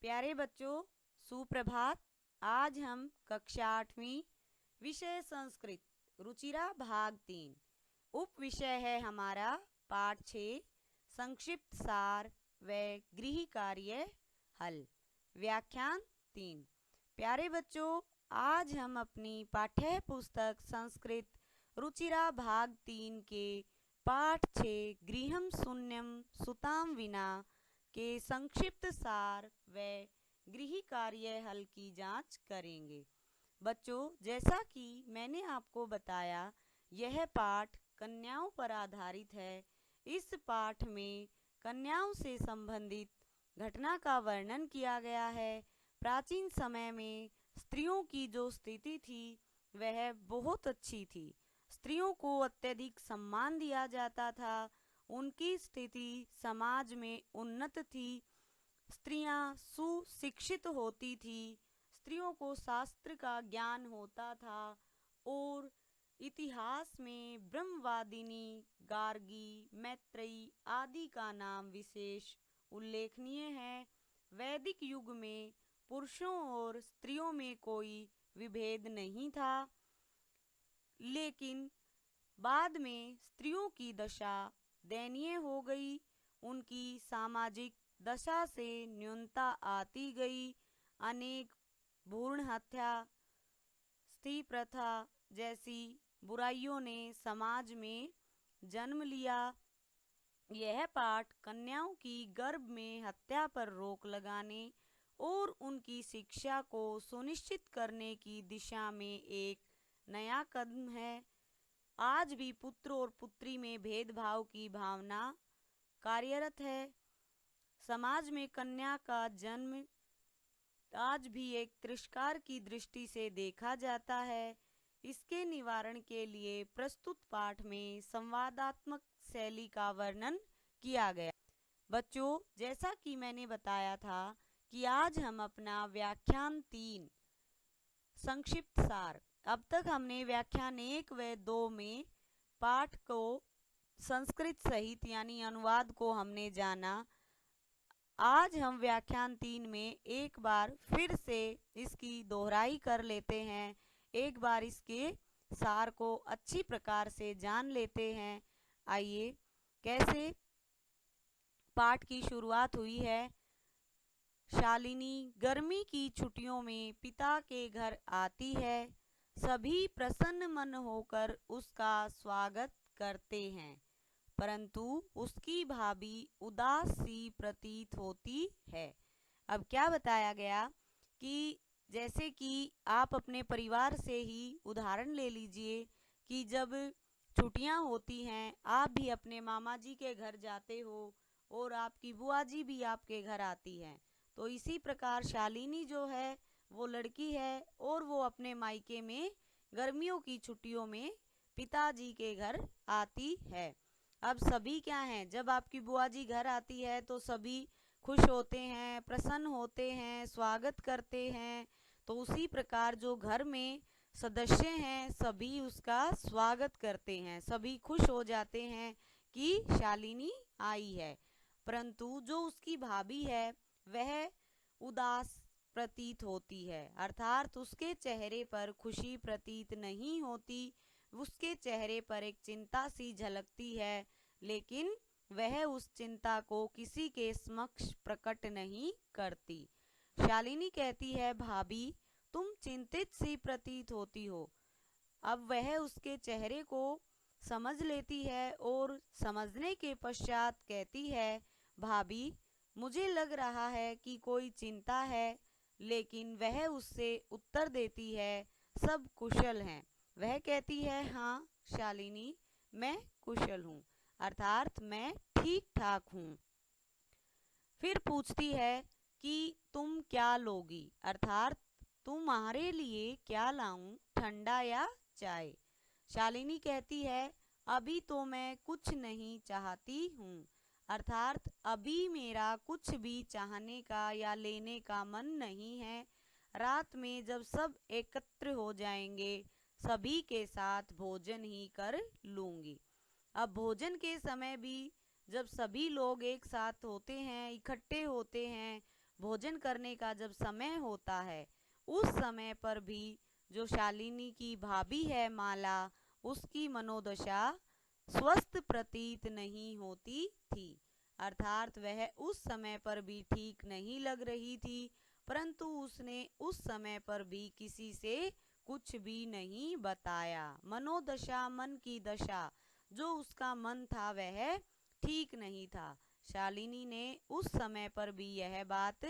प्यारे बच्चों, सुप्रभात। आज हम कक्षा 8वीं विषय संस्कृत रुचिरा भाग 3 उप विषय है हमारा पाठ 6 संक्षिप्त सार व गृह कार्य हल। व्याख्यान 3। प्यारे बच्चों, आज हम अपनी पाठ्य पुस्तक संस्कृत रुचिरा भाग 3 के पाठ 6 गृहम शून्यम सुताम विना के संक्षिप्त सार व गृह कार्य हल की जांच करेंगे। बच्चों, जैसा कि मैंने आपको बताया, यह पाठ कन्याओं पर आधारित है। इस पाठ में कन्याओं से संबंधित घटना का वर्णन किया गया है। प्राचीन समय में स्त्रियों की जो स्थिति थी वह बहुत अच्छी थी। स्त्रियों को अत्यधिक सम्मान दिया जाता था। उनकी स्थिति समाज में उन्नत थी। स्त्रियां सुशिक्षित होती थी। स्त्रियों को शास्त्र का ज्ञान होता था और इतिहास में ब्रह्मवादिनी, गार्गी, मैत्रेयी आदि का नाम विशेष उल्लेखनीय है। वैदिक युग में पुरुषों और स्त्रियों में कोई विभेद नहीं था, लेकिन बाद में स्त्रियों की दशा दयनीय हो गई। उनकी सामाजिक दशा से न्यूनता आती गई। अनेक भ्रूण हत्या, स्त्री प्रथा जैसी बुराइयों ने समाज में जन्म लिया। यह पाठ कन्याओं की गर्भ में हत्या पर रोक लगाने और उनकी शिक्षा को सुनिश्चित करने की दिशा में एक नया कदम है। आज भी पुत्र और पुत्री में भेदभाव की भावना कार्यरत है। समाज में कन्या का जन्म आज भी एक तिरस्कार की दृष्टि से देखा जाता है। इसके निवारण के लिए प्रस्तुत पाठ में संवादात्मक शैली का वर्णन किया गया। बच्चों, जैसा कि मैंने बताया था कि आज हम अपना व्याख्यान 3 संक्षिप्त सार, अब तक हमने व्याख्यान 1 व 2 में पाठ को संस्कृत सहित यानी अनुवाद को हमने जाना। आज हम व्याख्यान 3 में एक बार फिर से इसकी दोहराई कर लेते हैं। एक बार इसके सार को अच्छी प्रकार से जान लेते हैं। आइए, कैसे पाठ की शुरुआत हुई है। शालिनी गर्मी की छुट्टियों में पिता के घर आती है। सभी प्रसन्न मन होकर उसका स्वागत करते हैं, परंतु उसकी भाभी उदास सी प्रतीत होती है। अब क्या बताया गया कि जैसे कि आप अपने परिवार से ही उदाहरण ले लीजिए कि जब छुट्टियां होती हैं, आप भी अपने मामा जी के घर जाते हो और आपकी बुआ जी भी आपके घर आती हैं। तो इसी प्रकार शालिनी जो है वो लड़की है और वो अपने मायके में गर्मियों की छुट्टियों में पिताजी के घर आती है। अब सभी क्या हैं, जब आपकी बुआ जी घर आती है तो सभी खुश होते हैं, प्रसन्न होते हैं, स्वागत करते हैं। तो उसी प्रकार जो घर में सदस्य हैं सभी उसका स्वागत करते हैं। सभी खुश हो जाते हैं कि शालिनी आई है। परंतु जो उसकी भाभी है वह उदास प्रतीत होती है, अर्थात उसके चेहरे पर खुशी प्रतीत नहीं होती। उसके चेहरे पर एक चिंता सी झलकती है, लेकिन वह उस चिंता को किसी के समक्ष प्रकट नहीं करती। शालिनी कहती है, भाभी तुम चिंतित सी प्रतीत होती हो। अब वह उसके चेहरे को समझ लेती है और समझने के पश्चात कहती है, भाभी मुझे लग रहा है कि कोई चिंता है। लेकिन वह उससे उत्तर देती है, सब कुशल हैं। वह कहती है, हाँ शालिनी, मैं कुशल हूँ, अर्थात मैं ठीक ठाक हूँ। फिर पूछती है कि तुम क्या लोगी, अर्थात तुम्हारे लिए क्या लाऊं, ठंडा या चाय। शालिनी कहती है, अभी तो मैं कुछ नहीं चाहती हूँ, अर्थात अभी मेरा कुछ भी चाहने का या लेने का मन नहीं है। रात में जब सब एकत्र हो जाएंगे सभी के साथ भोजन ही कर लूंगी। अब भोजन के समय भी जब सभी लोग एक साथ होते हैं, इकट्ठे होते हैं, भोजन करने का जब समय होता है उस समय पर भी जो शालिनी की भाभी है माला, उसकी मनोदशा स्वस्थ प्रतीत नहीं होती थी। अर्थात वह उस समय पर भी ठीक नहीं लग रही थी, परंतु उसने उस समय पर भी किसी से कुछ भी नहीं बताया। मनोदशा, मन की दशा, जो उसका मन था वह ठीक नहीं था। शालिनी ने उस समय पर भी यह बात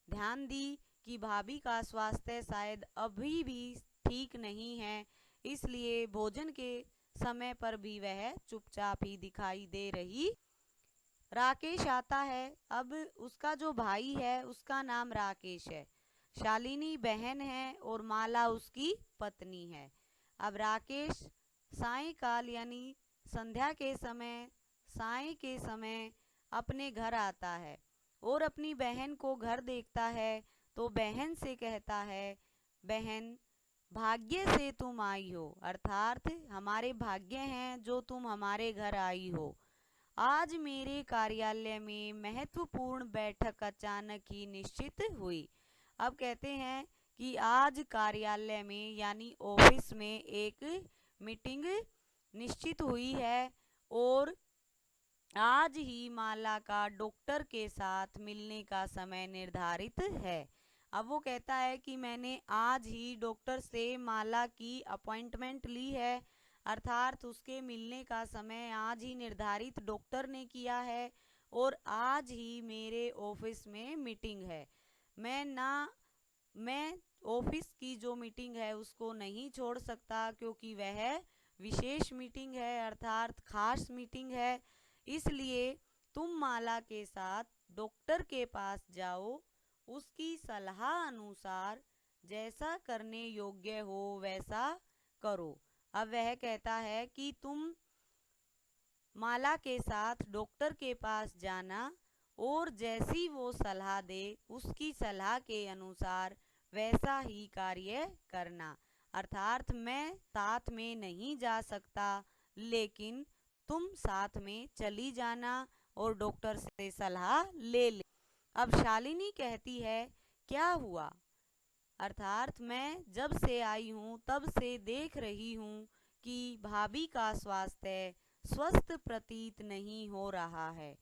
ध्यान दी कि भाभी का स्वास्थ्य शायद अभी भी ठीक नहीं है, इसलिए भोजन के समय पर भी वह चुपचाप ही दिखाई दे रही। राकेश आता है। अब उसका जो भाई है उसका नाम राकेश है, शालिनी बहन है और माला उसकी पत्नी है। अब राकेश सायंकाल यानी संध्या के समय, साय के समय अपने घर आता है और अपनी बहन को घर देखता है तो बहन से कहता है, बहन भाग्य से तुम आई हो, अर्थात हमारे भाग्य हैं जो तुम हमारे घर आई हो। आज मेरे कार्यालय में महत्वपूर्ण बैठक अचानक ही निश्चित हुई। अब कहते हैं कि आज कार्यालय में यानी ऑफिस में एक मीटिंग निश्चित हुई है और आज ही माला का डॉक्टर के साथ मिलने का समय निर्धारित है। अब वो कहता है कि मैंने आज ही डॉक्टर से माला की अपॉइंटमेंट ली है, अर्थात उसके मिलने का समय आज ही निर्धारित डॉक्टर ने किया है और आज ही मेरे ऑफिस में मीटिंग है। मैं ऑफिस की जो मीटिंग है उसको नहीं छोड़ सकता, क्योंकि वह विशेष मीटिंग है, अर्थात खास मीटिंग है। इसलिए तुम माला के साथ डॉक्टर के पास जाओ, उसकी सलाह अनुसार जैसा करने योग्य हो वैसा करो। अब वह कहता है कि तुम माला के साथ डॉक्टर के पास जाना और जैसी वो सलाह दे उसकी सलाह के अनुसार वैसा ही कार्य करना। अर्थात मैं साथ में नहीं जा सकता, लेकिन तुम साथ में चली जाना और डॉक्टर से सलाह ले ले। अब शालिनी कहती है, क्या हुआ? अर्थात मैं जब से आई हूँ तब से देख रही हूँ कि भाभी का स्वास्थ्य स्वस्थ प्रतीत नहीं हो रहा है।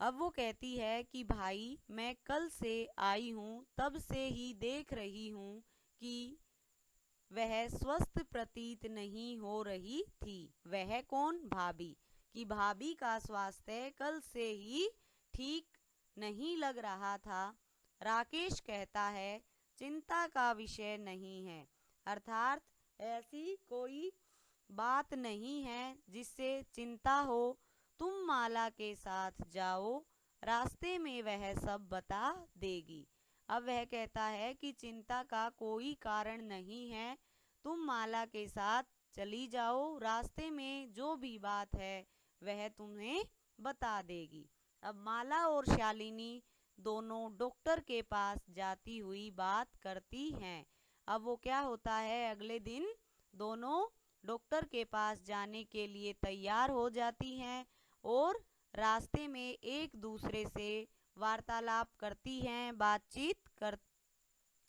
अब वो कहती है कि भाई मैं कल से आई हूँ तब से ही देख रही हूँ कि वह स्वस्थ प्रतीत नहीं हो रही थी। वह कौन? भाभी। कि भाभी का स्वास्थ्य कल से ही ठीक नहीं लग रहा था। राकेश कहता है, चिंता का विषय नहीं है, अर्थात ऐसी कोई बात नहीं है जिससे चिंता हो। तुम माला के साथ जाओ, रास्ते में वह सब बता देगी। अब वह कहता है कि चिंता का कोई कारण नहीं है, तुम माला के साथ चली जाओ, रास्ते में जो भी बात है वह तुम्हें बता देगी। अब माला और शालिनी दोनों डॉक्टर के पास जाती हुई बात करती हैं। अब वो क्या होता है, अगले दिन दोनों डॉक्टर के पास जाने के लिए तैयार हो जाती हैं और रास्ते में एक दूसरे से वार्तालाप करती हैं, बातचीत कर।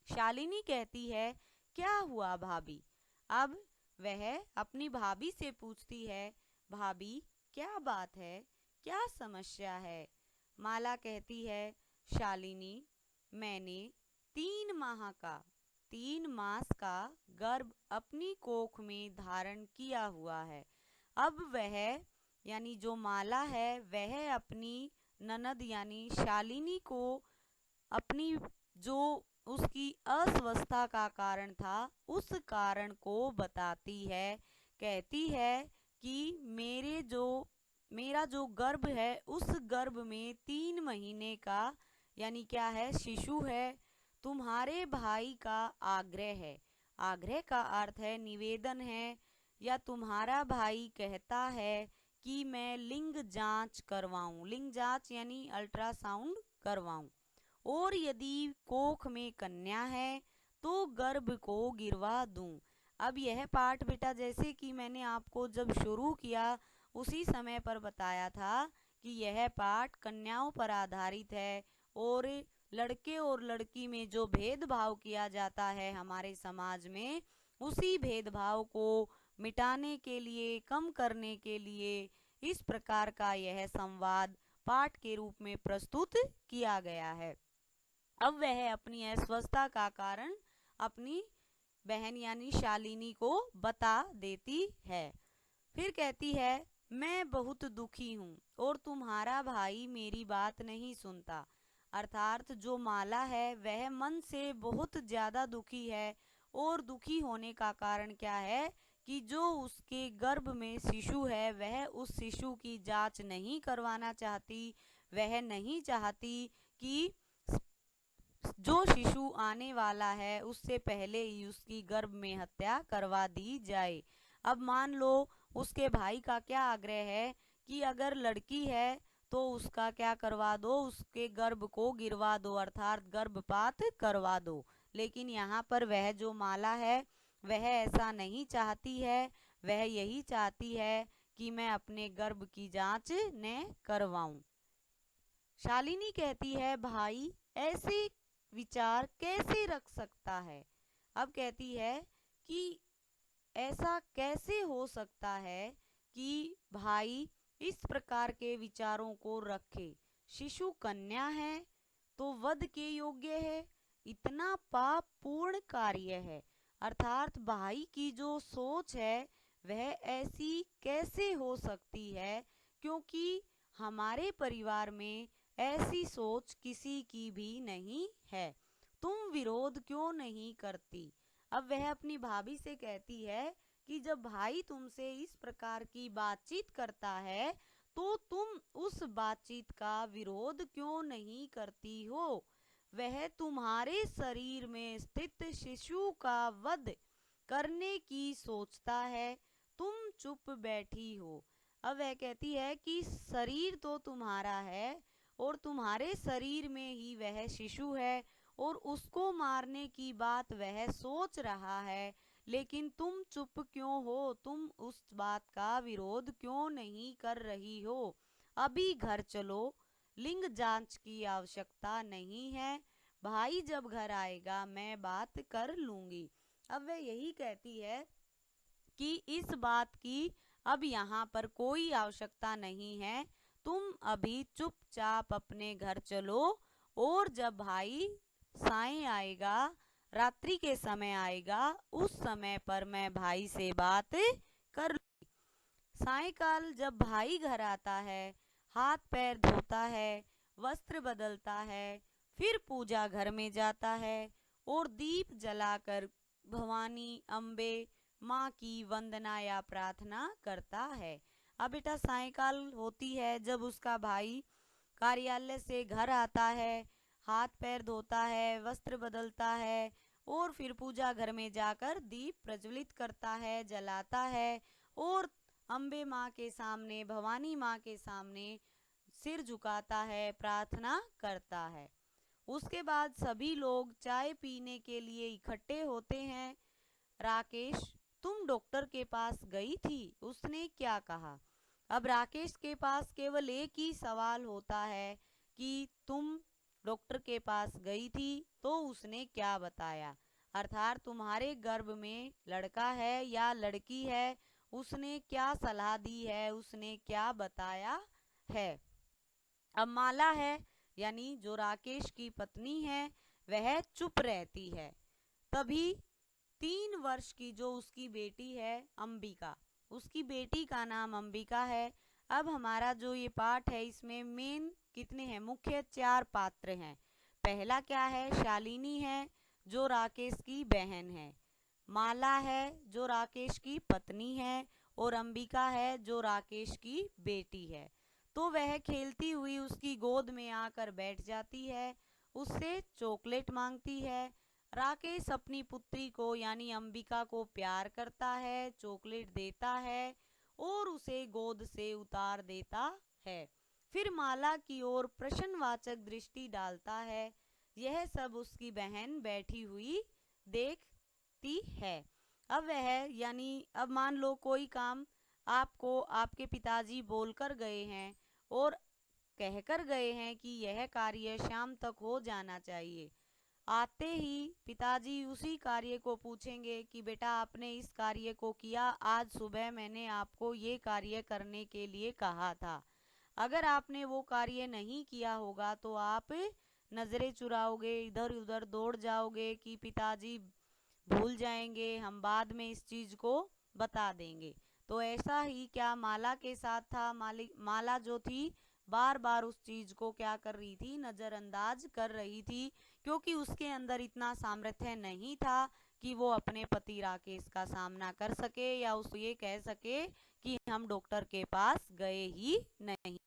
शालिनी कहती है, क्या हुआ भाभी? अब वह अपनी भाभी से पूछती है, भाभी क्या बात है, क्या समस्या है? माला कहती है, शालिनी मैंने 3 मास का गर्भ अपनी कोख में धारण किया हुआ है। अब वह यानी जो माला है वह अपनी ननद यानी शालिनी को अपनी जो उसकी अस्वस्थता का कारण था उस कारण को बताती है। कहती है कि मेरा जो गर्भ है उस गर्भ में 3 महीने का यानी क्या है, शिशु है। तुम्हारे भाई का आग्रह है, आग्रह का अर्थ है निवेदन है, या तुम्हारा भाई कहता है कि मैं लिंग जांच करवाऊं, लिंग जांच यानी अल्ट्रासाउंड करवाऊं, और यदि कोख में कन्या है तो गर्भ को गिरवा दूं। अब यह पाठ बेटा जैसे कि मैंने आपको जब शुरू किया उसी समय पर बताया था कि यह पाठ कन्याओं पर आधारित है और लड़के और लड़की में जो भेदभाव किया जाता है हमारे समाज में, उसी भेदभाव को मिटाने के लिए, कम करने के लिए इस प्रकार का यह संवाद पाठ के रूप में प्रस्तुत किया गया है। अब वह अपनी अस्वस्थता का कारण अपनी बहन यानी शालिनी को बता देती है। फिर कहती है, मैं बहुत दुखी हूँ और तुम्हारा भाई मेरी बात नहीं सुनता। अर्थात जो माला है वह मन से बहुत ज्यादा दुखी है, और दुखी होने का कारण क्या है कि जो उसके गर्भ में शिशु है वह उस शिशु की जांच नहीं करवाना चाहती। वह नहीं चाहती कि जो शिशु आने वाला है उससे पहले ही उसकी गर्भ में हत्या करवा दी जाए। अब मान लो उसके भाई का क्या आग्रह है कि अगर लड़की है तो उसका क्या करवा दो, उसके गर्भ को गिरवा दो, अर्थात गर्भपात करवा दो। लेकिन यहाँ पर वह जो माला है वह ऐसा नहीं चाहती है। वह यही चाहती है कि मैं अपने गर्भ की जांच न करवाऊं। शालिनी कहती है, भाई ऐसे विचार कैसे रख सकता है। अब कहती है कि ऐसा कैसे हो सकता है कि भाई इस प्रकार के विचारों को रखे। शिशु कन्या है तो वध के योग्य है, इतना पाप पूर्ण कार्य है। अर्थात भाई की जो सोच है वह ऐसी कैसे हो सकती है, क्योंकि हमारे परिवार में ऐसी सोच किसी की भी नहीं है। तुम विरोध क्यों नहीं करती। अब वह अपनी भाभी से कहती है कि जब भाई तुमसे इस प्रकार की बातचीत करता है तो तुम उस बातचीत का विरोध क्यों नहीं करती हो। वह तुम्हारे शरीर में स्थित शिशु का वध करने की सोचता है, तुम चुप बैठी हो। अब वह कहती है कि शरीर तो तुम्हारा है और तुम्हारे शरीर में ही वह शिशु है, और उसको मारने की बात वह सोच रहा है, लेकिन तुम चुप क्यों हो, तुम उस बात का विरोध क्यों नहीं कर रही हो। अभी घर चलो, लिंग जांच की आवश्यकता नहीं है, भाई जब घर आएगा मैं बात कर लूंगी। अब वह यही कहती है कि इस बात की अब यहाँ पर कोई आवश्यकता नहीं है, तुम अभी चुपचाप अपने घर चलो, और जब भाई साय आएगा, रात्रि के समय आएगा, उस समय पर मैं भाई से बात कर लूंगी। सायकाल जब भाई घर आता है, हाथ पैर धोता है, वस्त्र बदलता है, फिर पूजा घर में जाता है और दीप जलाकर भवानी अम्बे माँ की वंदना या प्रार्थना करता है। अब बेटा सायकाल होती है जब उसका भाई कार्यालय से घर आता है, हाथ पैर धोता है, वस्त्र बदलता है और फिर पूजा घर में जाकर दीप प्रज्वलित करता है, जलाता है और अम्बे माँ के सामने, भवानी माँ के सामने सिर झुकाता है, प्रार्थना करता है। उसके बाद सभी लोग चाय पीने के लिए इकट्ठे होते हैं। राकेश, तुम डॉक्टर के पास गई थी, उसने क्या कहा। अब राकेश के पास केवल एक ही सवाल होता है कि तुम डॉक्टर के पास गई थी तो उसने क्या बताया। अर्थात तुम्हारे गर्भ में लड़का है या लड़की है, उसने क्या सलाह दी है, उसने क्या बताया है। अब माला है यानी जो राकेश की पत्नी है वह चुप रहती है। तभी 3 वर्ष की जो उसकी बेटी है अंबिका, उसकी बेटी का नाम अंबिका है। अब हमारा जो ये पाठ है इसमें मेन कितने हैं, मुख्य 4 पात्र हैं। पहला क्या है, शालिनी है जो राकेश की बहन है, माला है जो राकेश की पत्नी है, और अंबिका है जो राकेश की बेटी है। तो वह खेलती हुई उसकी गोद में आकर बैठ जाती है, उससे चॉकलेट मांगती है। राकेश अपनी पुत्री को यानी अंबिका को प्यार करता है, चॉकलेट देता है और उसे गोद से उतार देता है। फिर माला की ओर प्रश्नवाचक दृष्टि डालता है। यह सब उसकी बहन बैठी हुई देखती है। अब वह यानी अब मान लो कोई काम आपको आपके पिताजी बोलकर गए हैं और कहकर गए हैं कि यह कार्य शाम तक हो जाना चाहिए। आते ही पिताजी उसी कार्य को पूछेंगे कि बेटा आपने इस कार्य को किया, आज सुबह मैंने आपको ये कार्य करने के लिए कहा था, अगर आपने वो कार्य नहीं किया होगा तो आप नजरें चुराओगे, इधर उधर दौड़ जाओगे कि पिताजी भूल जाएंगे, हम बाद में इस चीज को बता देंगे। तो ऐसा ही क्या माला के साथ था। माला जो थी बार बार उस चीज को क्या कर रही थी, नजरअंदाज कर रही थी, क्योंकि उसके अंदर इतना सामर्थ्य नहीं था कि वो अपने पति राकेश का सामना कर सके या उस ये कह सके कि हम डॉक्टर के पास गए ही नहीं।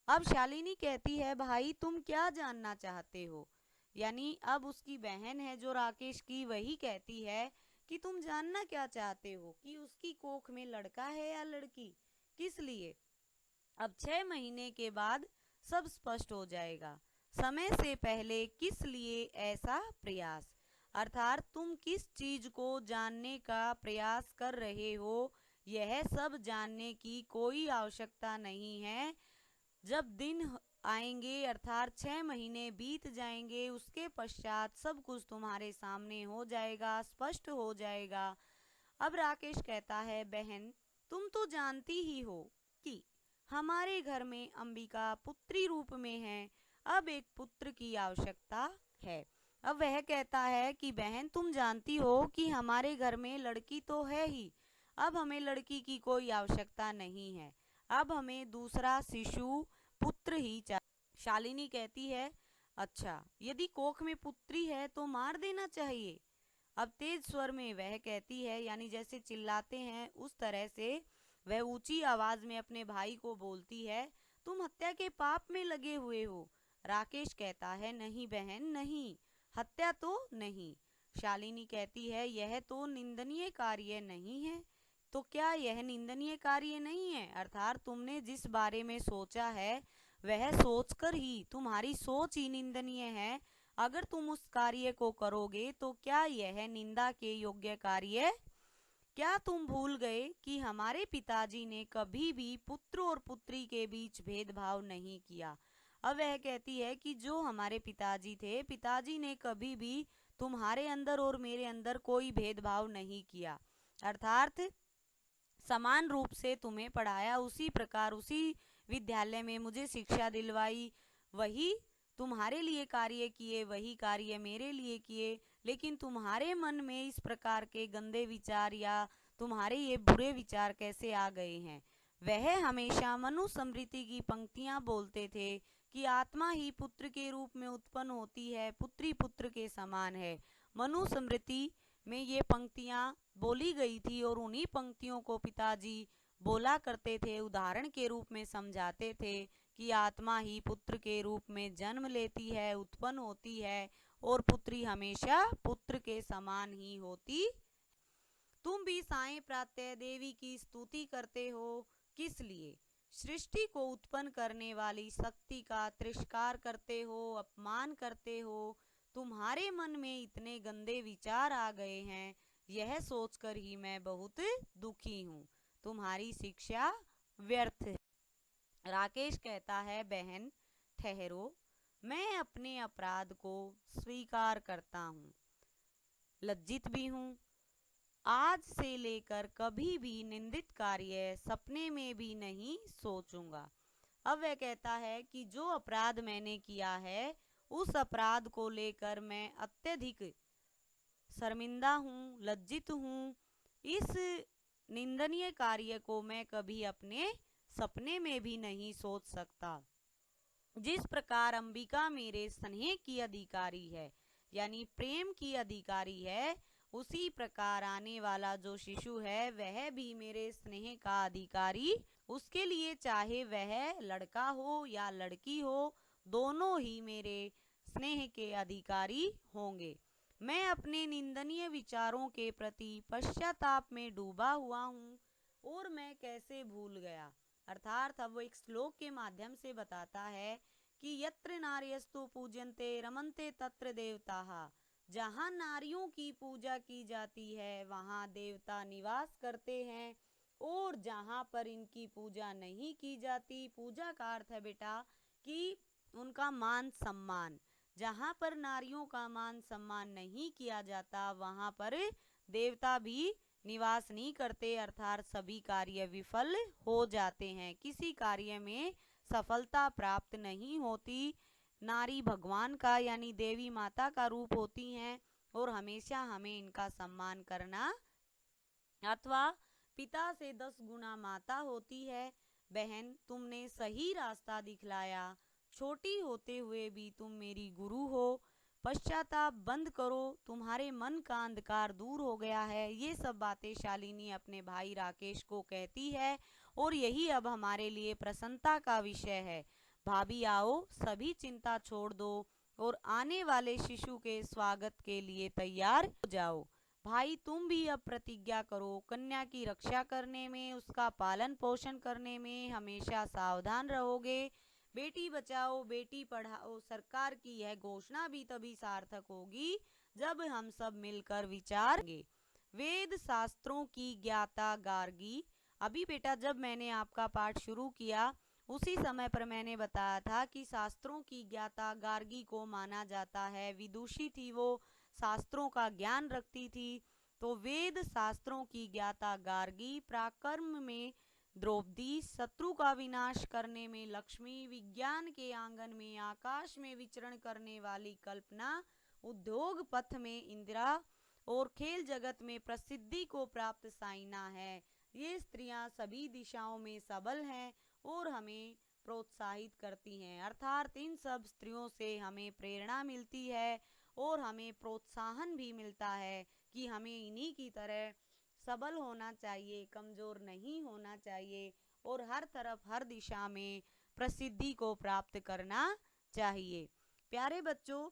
अब शालिनी कहती है भाई तुम क्या जानना चाहते हो, यानी अब उसकी बहन है जो राकेश की, वही कहती है कि तुम जानना क्या चाहते हो कि उसकी कोख में लड़का है या लड़की, किस लिए। अब 6 महीने के बाद सब स्पष्ट हो जाएगा। समय से पहले किस लिए ऐसा प्रयास, अर्थात तुम किस चीज को जानने का प्रयास कर रहे हो, यह सब जानने की कोई आवश्यकता नहीं है। जब दिन आएंगे अर्थात 6 महीने बीत जाएंगे, उसके पश्चात सब कुछ तुम्हारे सामने हो जाएगा, स्पष्ट हो जाएगा। अब राकेश कहता है बहन तुम तो जानती ही हो कि हमारे घर में अंबिका पुत्री रूप में है, अब एक पुत्र की आवश्यकता है। अब वह कहता है कि बहन तुम जानती हो कि हमारे घर में लड़की तो है ही, अब हमें लड़की की कोई आवश्यकता नहीं है, अब हमें दूसरा शिशु पुत्र ही चाहिए। शालिनी कहती है अच्छा यदि कोख में पुत्री है तो मार देना चाहिए। अब तेज स्वर में वह कहती है, यानी जैसे चिल्लाते हैं उस तरह से वह ऊंची आवाज में अपने भाई को बोलती है तुम हत्या के पाप में लगे हुए हो। राकेश कहता है नहीं बहन नहीं, हत्या तो नहीं। शालिनी कहती है यह तो निंदनीय कार्य नहीं है। तो क्या यह निंदनीय कार्य नहीं है, अर्थात तुमने जिस बारे में सोचा है वह सोचकर ही, तुम्हारी सोच ही निंदनीय है, अगर तुम उस कार्य को करोगे तो क्या यह निंदा के योग्य कार्य। क्या तुम भूल गए कि हमारे पिताजी ने कभी भी पुत्र और पुत्री के बीच भेदभाव नहीं किया। अब वह कहती है कि जो हमारे पिताजी थे, पिताजी ने कभी भी तुम्हारे अंदर और मेरे अंदर कोई भेदभाव नहीं किया, अर्थात समान रूप से तुम्हें पढ़ाया, उसी प्रकार उसी विद्यालय में मुझे शिक्षा दिलवाई, वही तुम्हारे लिए कार्य किए, वही कार्य मेरे लिए किए, लेकिन तुम्हारे मन में इस प्रकार के गंदे विचार या तुम्हारे ये बुरे विचार कैसे आ गए हैं। वह हमेशा मनुस्मृति की पंक्तियां बोलते थे कि आत्मा ही पुत्र के रूप में उत्पन्न होती है, पुत्री पुत्र के समान है। मनुस्मृति में ये पंक्तियां बोली गई थी और उन्हीं पंक्तियों को पिताजी बोला करते थे, उदाहरण के रूप में समझाते थे कि आत्मा ही पुत्र के रूप में जन्म लेती है, उत्पन्न होती है, और पुत्री हमेशा पुत्र के समान ही होती। तुम भी सायं प्रातः देवी की स्तुति करते हो, किस लिए। सृष्टि को उत्पन्न करने वाली शक्ति का तिरस्कार करते हो, अपमान करते हो। तुम्हारे मन में इतने गंदे विचार आ गए हैं, यह सोचकर ही मैं बहुत दुखी हूँ। तुम्हारी शिक्षा व्यर्थ है। राकेश कहता है बहन ठहरो, मैं अपने अपराध को स्वीकार करता हूँ, लज्जित भी हूँ। आज से लेकर कभी भी निंदित कार्य सपने में भी नहीं सोचूंगा। अब वह कहता है कि जो अपराध मैंने किया है उस अपराध को लेकर मैं अत्यधिक शर्मिंदा हूँ, लज्जित हूँ। इस निंदनीय कार्य को मैं कभी अपने सपने में भी नहीं सोच सकता। जिस प्रकार अंबिका मेरे स्नेह की अधिकारी है, यानी प्रेम की अधिकारी है, उसी प्रकार आने वाला जो शिशु है वह भी मेरे स्नेह का अधिकारी, उसके लिए चाहे वह लड़का हो या लड़की हो, दोनों ही मेरे स्नेह के अधिकारी होंगे। मैं अपने निंदनीय विचारों के प्रति पश्चाताप में डूबा हुआ हूँ, और मैं कैसे भूल गया। अर्थात अब वो एक श्लोक के माध्यम से बताता है कि यत्र नार्यस्तु पूज्यन्ते रमन्ते तत्र देवताः, जहाँ नारियों की पूजा की जाती है वहाँ देवता निवास करते हैं, और जहाँ पर इनकी पूजा नहीं की जाती, पूजा का अर्थ है बेटा कि उनका मान सम्मान, जहाँ पर नारियों का मान सम्मान नहीं किया जाता वहाँ पर देवता भी निवास नहीं करते, अर्थात सभी कार्य विफल हो जाते हैं, किसी कार्य में सफलता प्राप्त नहीं होती। नारी भगवान का यानी देवी माता का रूप होती हैं और हमेशा हमें इनका सम्मान करना, अथवा पिता से 10 गुना माता होती है। बहन, तुमने सही रास्ता दिखलाया, छोटी होते हुए भी तुम मेरी गुरु हो। पश्चाताप बंद करो, तुम्हारे मन का अंधकार दूर हो गया है। ये सब बातें शालिनी अपने भाई राकेश को कहती है और यही अब हमारे लिए प्रसन्नता का विषय है। भाभी आओ, सभी चिंता छोड़ दो और आने वाले शिशु के स्वागत के लिए तैयार हो जाओ। भाई, तुम भी अब प्रतिज्ञा करो, कन्या की रक्षा करने में, उसका पालन पोषण करने में हमेशा सावधान रहोगे। बेटी बचाओ बेटी पढ़ाओ सरकार की यह घोषणा भी तभी सार्थक होगी जब हम सब मिलकर विचार करेंगे। वेद शास्त्रों की ज्ञाता गार्गी। अभी बेटा जब मैंने आपका पाठ शुरू किया उसी समय पर मैंने बताया था कि शास्त्रों की ज्ञाता गार्गी को माना जाता है। विदुषी थी वो, शास्त्रों का ज्ञान रखती थी। तो वेद शास्त्रों की ज्ञाता गार्गी, पराक्रम में द्रौपदी, शत्रु का विनाश करने में लक्ष्मी, विज्ञान के आंगन में आकाश में विचरण करने वाली कल्पना, उद्योग पथ में इंदिरा और खेल जगत में प्रसिद्धि को प्राप्त साइना है। ये स्त्रियां सभी दिशाओं में सबल हैं और हमें प्रोत्साहित करती हैं, अर्थात इन सब स्त्रियों से हमें प्रेरणा मिलती है और हमें प्रोत्साहन भी मिलता है कि हमें इन्हीं की तरह सबल होना चाहिए, कमजोर नहीं होना चाहिए और हर तरफ हर दिशा में प्रसिद्धि को प्राप्त करना चाहिए। प्यारे बच्चों,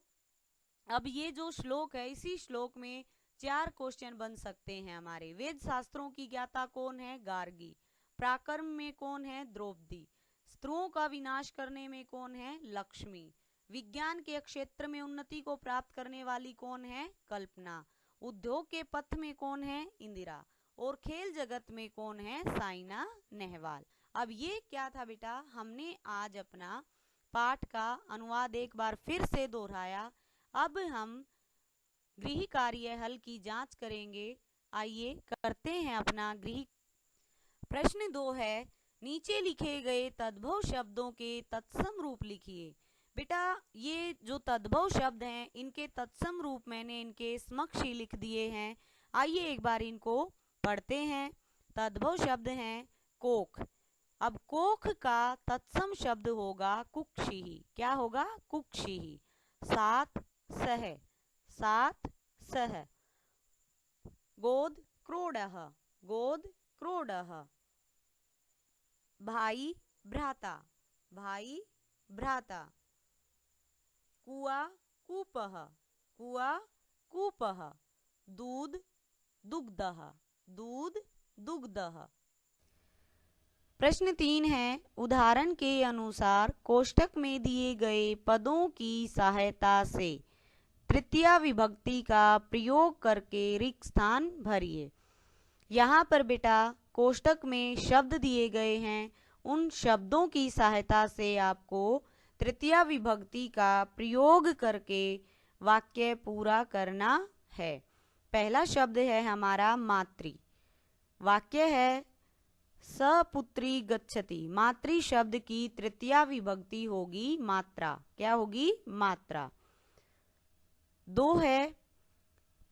अब ये जो श्लोक है, इसी श्लोक में 4 क्वेश्चन बन सकते हैं हमारे। वेद शास्त्रों की ज्ञाता कौन है? गार्गी। पराक्रम में कौन है? द्रौपदी। शत्रुओं का विनाश करने में कौन है? लक्ष्मी। विज्ञान के क्षेत्र में उन्नति को प्राप्त करने वाली कौन है? कल्पना। उद्योग के पथ में कौन है? इंदिरा। और खेल जगत में कौन है? साइना नेहवाल। अब ये क्या था बेटा, हमने आज अपना पाठ का अनुवाद एक बार फिर से दोहराया। अब हम गृह कार्य हल की जांच करेंगे। आइए करते हैं अपना गृह। प्रश्न 2 है, नीचे लिखे गए तद्भव शब्दों के तत्सम रूप लिखिए। बेटा ये जो तद्भव शब्द हैं इनके तत्सम रूप मैंने इनके समक्ष ही लिख दिए हैं। आइए एक बार इनको पढ़ते हैं। तद्भव शब्द हैं कोख। अब कोख का तत्सम शब्द होगा कुक्षिहि। क्या होगा? कुक्षिहि। सात सह, सात सह। गोद क्रोडः, गोद क्रोडः। भाई भ्राता, भाई भ्राता। कुआ कूपः, कुआ कूपः। दूध दुग्धः, दूध दुग्धः। प्रश्न 3 है, उदाहरण के अनुसार कोष्ठक में दिए गए पदों की सहायता से तृतीया विभक्ति का प्रयोग करके रिक्त स्थान भरिए। यहाँ पर बेटा कोष्ठक में शब्द दिए गए हैं, उन शब्दों की सहायता से आपको तृतीया विभक्ति का प्रयोग करके वाक्य पूरा करना है। पहला शब्द है हमारा मातृ। वाक्य है सपुत्री गच्छति। मातृ शब्द की तृतीया विभक्ति होगी मात्रा। क्या होगी? मात्रा। 2 है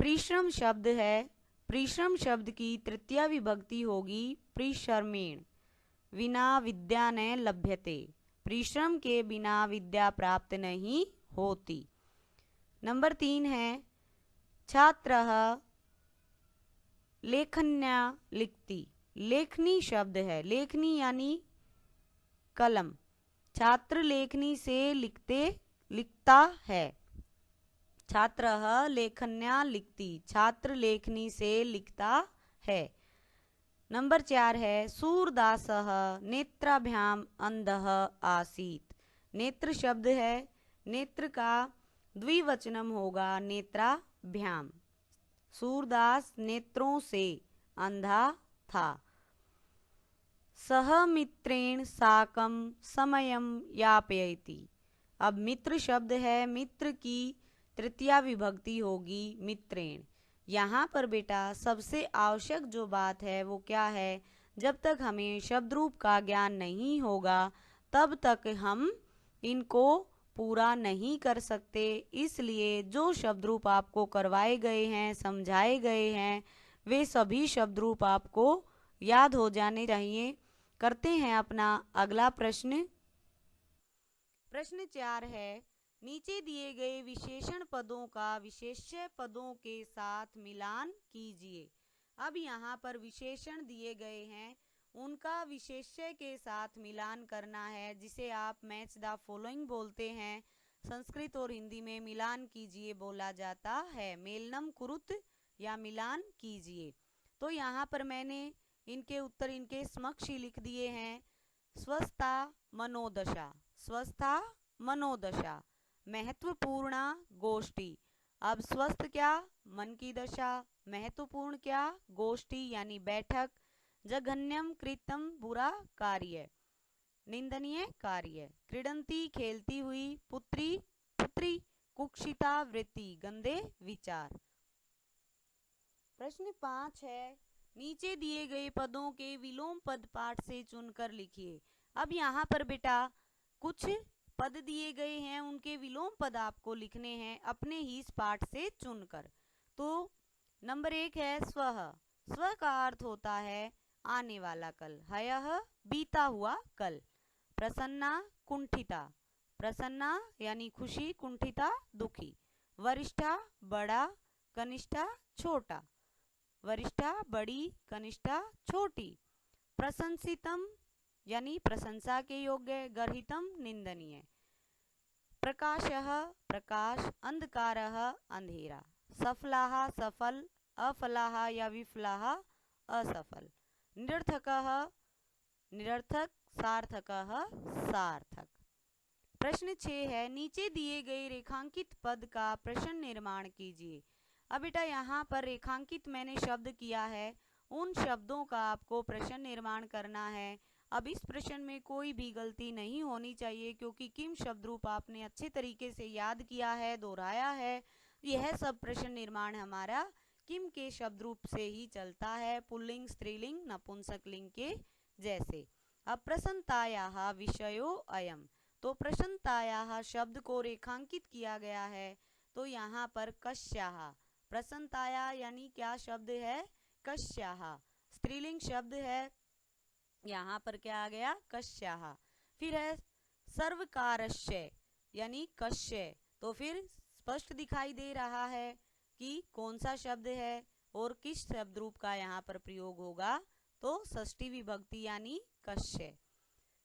परिश्रम शब्द है। परिश्रम शब्द की तृतीया विभक्ति होगी परिश्रमेण। विना विद्या न लभ्यते। परिश्रम के बिना विद्या प्राप्त नहीं होती। नंबर 3 है छात्रः लेखन्या लिखति। लेखनी शब्द है। लेखनी यानी कलम। छात्र लेखनी से लिखता है। छात्रः लेखन्या लिखति। छात्र लेखनी से लिखता है। नंबर 4 है सूरदासः नेत्राभ्याम अंधः आसीत्। नेत्र शब्द है। नेत्र का द्विवचनम होगा नेत्राभ्याम। सूरदास नेत्रों से अंधा था। सह मित्रेण साकं समयं यापयति। अब मित्र शब्द है, मित्र की तृतीया विभक्ति होगी मित्रेण। यहाँ पर बेटा सबसे आवश्यक जो बात है वो क्या है, जब तक हमें शब्द रूप का ज्ञान नहीं होगा तब तक हम इनको पूरा नहीं कर सकते। इसलिए जो शब्द रूप आपको करवाए गए हैं, समझाए गए हैं, वे सभी शब्द रूप आपको याद हो जाने चाहिए। करते हैं अपना अगला प्रश्न। प्रश्न 4 है, नीचे दिए गए विशेषण पदों का विशेष्य पदों के साथ मिलान कीजिए। अब यहाँ पर विशेषण दिए गए हैं, उनका विशेष्य के साथ मिलान करना है, जिसे आप मैच द फॉलोइंग बोलते हैं। संस्कृत और हिंदी में मिलान कीजिए बोला जाता है, मेलनम कुरुत या मिलान कीजिए। तो यहाँ पर मैंने इनके उत्तर इनके समक्ष ही लिख दिए हैं। स्वस्थता मनोदशा, स्वस्था मनोदशा, महत्वपूर्ण गोष्ठी। अब स्वस्थ क्या, मन की दशा, महत्वपूर्ण क्या, गोष्ठी यानी बैठक, जघन्यम कृतम बुरा कार्य, निंदनीय कार्य, क्रीडंती खेलती हुई, पुत्री पुत्री, कुक्षिता वृत्ति, गंदे विचार। प्रश्न 5 है, नीचे दिए गए पदों के विलोम पद पाठ से चुनकर लिखिए। अब यहाँ पर बेटा कुछ पद दिए गए हैं, उनके विलोम पद आपको लिखने हैं अपने ही इस पाठ से चुनकर। तो नंबर 1 है स्वः। स्व का अर्थ होता है आने वाला कल, हयः बीता हुआ कल। प्रसन्ना कुंठिता, प्रसन्ना यानी खुशी, कुंठिता दुखी। वरिष्ठा बड़ा, कनिष्ठा छोटा, वरिष्ठा बड़ी, कनिष्ठा छोटी। प्रशंसितम यानी प्रशंसा के योग्य, गर्हितम निंदनीय। प्रकाशः प्रकाश, अंधकारः अंधेरा। सफलाः सफल, अफलाः या विफलाः असफल। निरर्थकः निरर्थक, सार्थकः सार्थक। प्रश्न 6 है, नीचे दिए गए रेखांकित पद का प्रश्न निर्माण कीजिए। अब बेटा यहाँ पर रेखांकित मैंने शब्द किया है, उन शब्दों का आपको प्रश्न निर्माण करना है। अब इस प्रश्न में कोई भी गलती नहीं होनी चाहिए, क्योंकि किम शब्द रूप आपने अच्छे तरीके से याद किया है, दोहराया है। यह सब प्रश्न निर्माण हमारा किम के शब्द रूप से ही चलता है, पुल्लिंग, स्त्रीलिंग, नपुंसकलिंग के जैसे। अब प्रसन्नतायाः विषयो अयम, तो प्रसन्नतायाः शब्द को रेखांकित किया गया है, तो यहाँ पर कस्याः, प्रसन्नताया यानी क्या शब्द है, कस्याः। स्त्रीलिंग शब्द है, यहाँ पर क्या आ गया, कस्याः। फिर है सर्वकारस्य यानी कस्य, तो फिर स्पष्ट दिखाई दे रहा है कि कौन सा शब्द है और किस शब्द रूप का यहाँ पर प्रयोग होगा, तो षष्ठी विभक्ति यानी कस्य।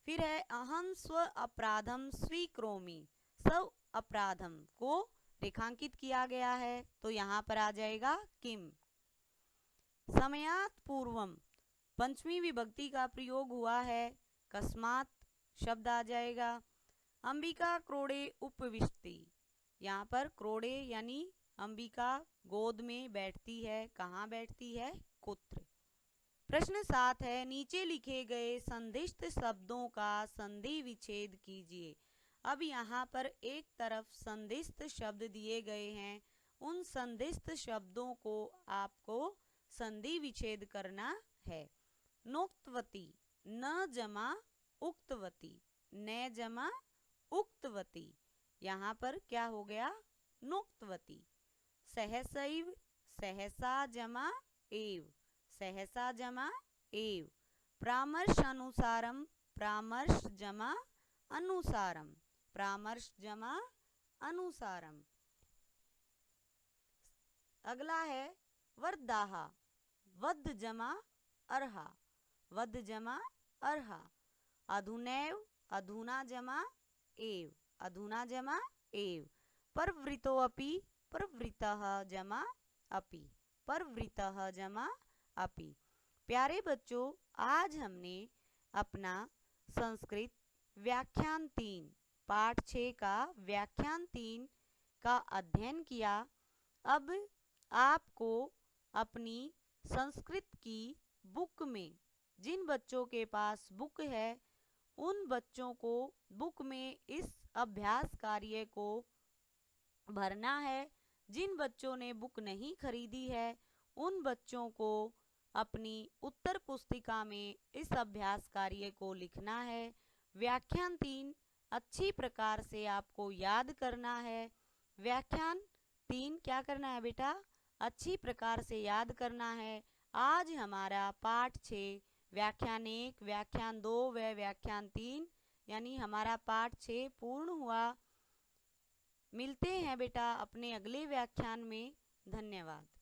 फिर है अहम स्व अपराधम स्वीकरोमि, स्व अपराधम को रेखांकित किया गया है, तो यहाँ पर आ जाएगा किम। समयात् पूर्वम, पंचमी विभक्ति का प्रयोग हुआ है, कस्मात शब्द आ जाएगा। अंबिका क्रोड़े उपविशति, यहाँ पर क्रोड़े यानी अंबिका गोद में बैठती है, कहाँ बैठती है, कुत्र। प्रश्न 7 है, नीचे लिखे गए संदिष्ट शब्दों का संधि विच्छेद कीजिए। अब यहाँ पर एक तरफ संदिष्ट शब्द दिए गए हैं, उन संदिष्ट शब्दों को आपको संधि विच्छेद करना है। नोक्तवती, न जमा उक्तवती, न जमा उक्तवती, यहाँ पर क्या हो गया, नोक्तवती। सहसैव, सहसा जमा एव, सहसा जमा एव। परामर्श अनुसारम, परामर्श जमा अनुसारम, परामर्श जमा अनुसारम। अगला है वर्धाहा, वध जमा अर्हा, वध जमा अर्हा। अधुनैव, अधुना जमा एव, अधुना जमा एव। परवृतोऽपि, परवृतः जमा अपि, परवृतः जमा अपि। प्यारे बच्चों, आज हमने अपना संस्कृत व्याख्यान 3 पाठ 6 का व्याख्यान 3 का अध्ययन किया। अब आपको अपनी संस्कृत की बुक में जिन बच्चों के पास बुक है उन बच्चों को बुक में इस अभ्यास कार्य को भरना है। जिन बच्चों ने बुक नहीं खरीदी है उन बच्चों को अपनी उत्तर पुस्तिका में इस अभ्यास कार्य को लिखना है। व्याख्यान 3 अच्छी प्रकार से आपको याद करना है। व्याख्यान 3 क्या करना है बेटा? अच्छी प्रकार से याद करना है। आज हमारा पाठ 6 व्याख्यान 1, व्याख्यान 2 व व्याख्यान 3 यानी हमारा पाठ 6 पूर्ण हुआ। मिलते हैं बेटा अपने अगले व्याख्यान में। धन्यवाद।